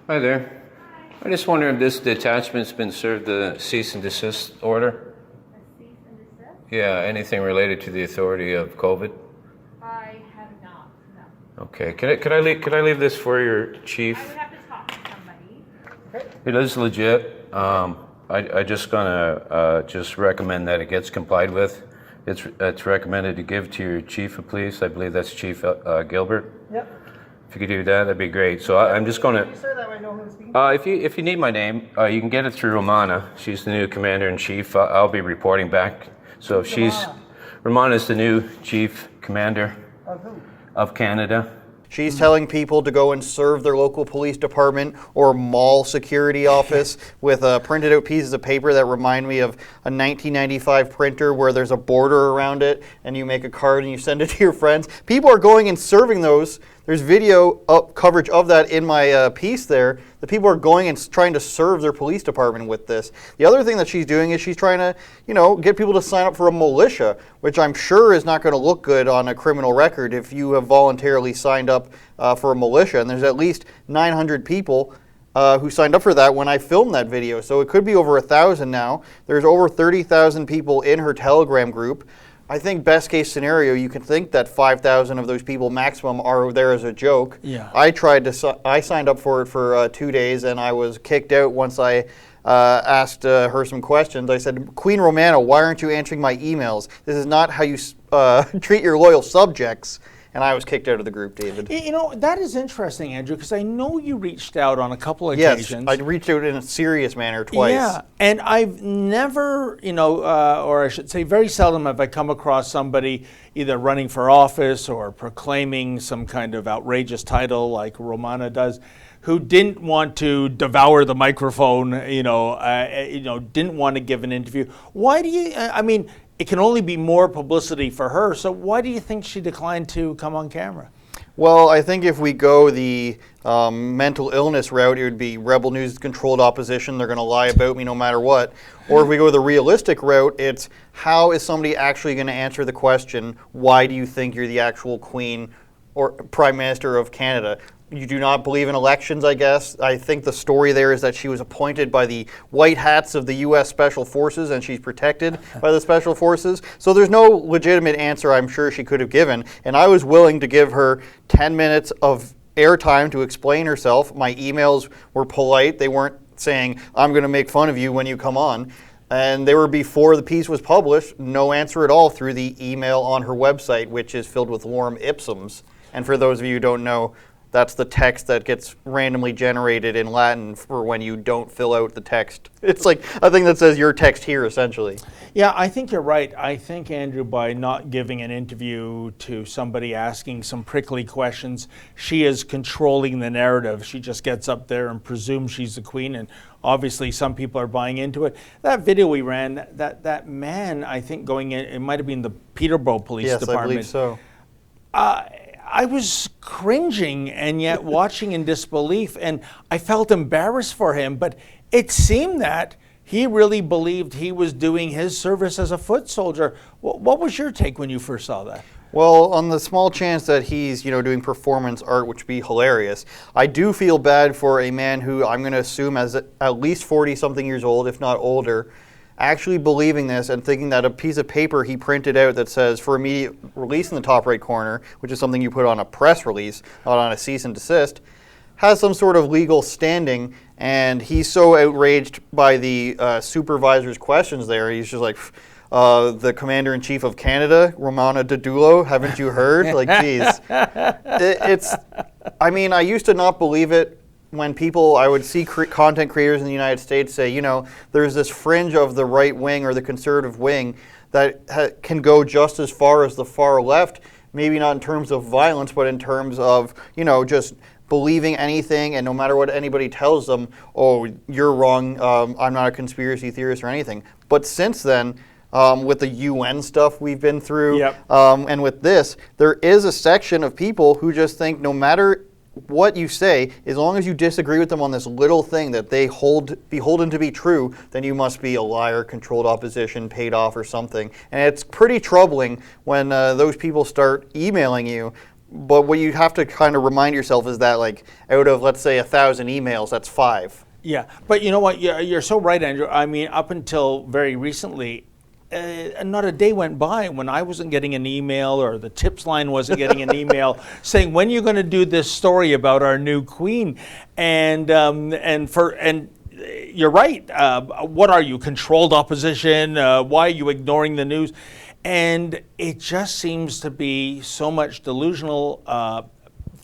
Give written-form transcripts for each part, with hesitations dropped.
Hi there. I just wonder if this detachment's been served the cease and desist order? A cease and desist? Yeah, anything related to the authority of COVID? I have not, no. Okay, could I leave this for your chief? I would have to talk to somebody. It is legit. I just gonna just recommend that it gets complied with. It's recommended to give to your chief of police. I believe that's Chief Gilbert. Yep. If you could do that, that'd be great. So I'm just gonna. You say that way I know who I'm speaking. If you need my name, you can get it through Romana. She's the new commander-in-chief. I'll be reporting back. So if Romana's the new chief commander Of who? of Canada. She's telling people to go and serve their local police department or mall security office with printed out pieces of paper that remind me of a 1995 printer where there's a border around it and you make a card and you send it to your friends. People are going and serving those. There's video coverage of that in my piece there. The people are going and trying to serve their police department with this. The other thing that she's doing is she's trying to, get people to sign up for a militia, which I'm sure is not going to look good on a criminal record if you have voluntarily signed up for a militia. And there's at least 900 people who signed up for that when I filmed that video. So it could be over 1,000 now. There's over 30,000 people in her Telegram group. I think best case scenario, you can think that 5,000 of those people maximum are there as a joke. Yeah. I signed up for it for 2 days and I was kicked out once I asked her some questions. I said, Queen Romana, why aren't you answering my emails? This is not how you treat your loyal subjects. And I was kicked out of the group, David. That is interesting, Andrew, because I know you reached out on a couple of Yes, occasions. I reached out in a serious manner twice. Yeah, and I've never, or I should say very seldom have I come across somebody either running for office or proclaiming some kind of outrageous title like Romana does, who didn't want to devour the microphone, didn't want to give an interview. Why do you, it can only be more publicity for her, so why do you think she declined to come on camera? Well, I think if we go the mental illness route, it would be Rebel News controlled opposition. They're going to lie about me no matter what. Or if we go the realistic route, it's how is somebody actually going to answer the question, why do you think you're the actual Queen or Prime Minister of Canada? You do not believe in elections, I guess. I think the story there is that she was appointed by the white hats of the U.S. Special Forces and she's protected by the Special Forces. So there's no legitimate answer I'm sure she could have given. And I was willing to give her 10 minutes of airtime to explain herself. My emails were polite. They weren't saying, I'm going to make fun of you when you come on. And they were before the piece was published, no answer at all through the email on her website, which is filled with lorem ipsums. And for those of you who don't know, that's the text that gets randomly generated in Latin for when you don't fill out the text. It's like a thing that says your text here, essentially. Yeah, I think you're right. I think, Andrew, by not giving an interview to somebody asking some prickly questions, she is controlling the narrative. She just gets up there and presumes she's the queen, and obviously some people are buying into it. That video we ran, that man, I think going in, it might have been the Peterborough Police Department. Yes, I believe so. I was cringing and yet watching in disbelief, and I felt embarrassed for him, but it seemed that he really believed he was doing his service as a foot soldier. What was your take when you first saw that? Well, on the small chance that he's, doing performance art, which would be hilarious, I do feel bad for a man who I'm going to assume is at least 40-something years old, if not older, actually believing this and thinking that a piece of paper he printed out that says for immediate release in the top right corner, which is something you put on a press release, not on a cease and desist, has some sort of legal standing, and he's so outraged by the supervisor's questions there, he's just like, the Commander-in-Chief of Canada, Romana Didulo, haven't you heard? Like, geez. I used to not believe it when I would see content creators in the United States say, there's this fringe of the right wing or the conservative wing that can go just as far as the far left, maybe not in terms of violence, but in terms of, just believing anything, and no matter what anybody tells them, oh, you're wrong, I'm not a conspiracy theorist or anything. But since then, with the UN stuff we've been through, yep. And with this, there is a section of people who just think no matter what you say, as long as you disagree with them on this little thing that they hold beholden to be true, then you must be a liar, controlled opposition, paid off or something. And it's pretty troubling when those people start emailing you But what you have to kind of remind yourself is that, like, out of, let's say, 1,000 emails, that's 5. Yeah, but you know what? You're so right, Andrew. I mean, up until very recently, not a day went by when I wasn't getting an email or the tips line wasn't getting an email saying, when you're going to do this story about our new queen. And you're right. What are you, controlled opposition? Why are you ignoring the news? And it just seems to be so much delusional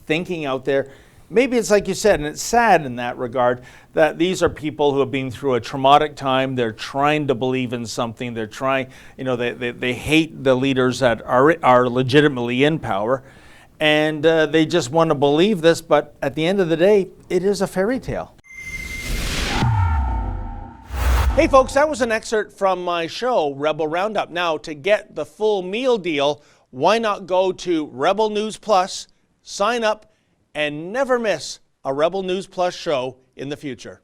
thinking out there. Maybe it's like you said, and it's sad in that regard, that these are people who have been through a traumatic time. They're trying to believe in something. They're trying, they hate the leaders that are legitimately in power. And they just want to believe this, but at the end of the day, it is a fairy tale. Hey folks, that was an excerpt from my show, Rebel Roundup. Now, to get the full meal deal, why not go to Rebel News Plus, sign up, and never miss a Rebel News Plus show in the future.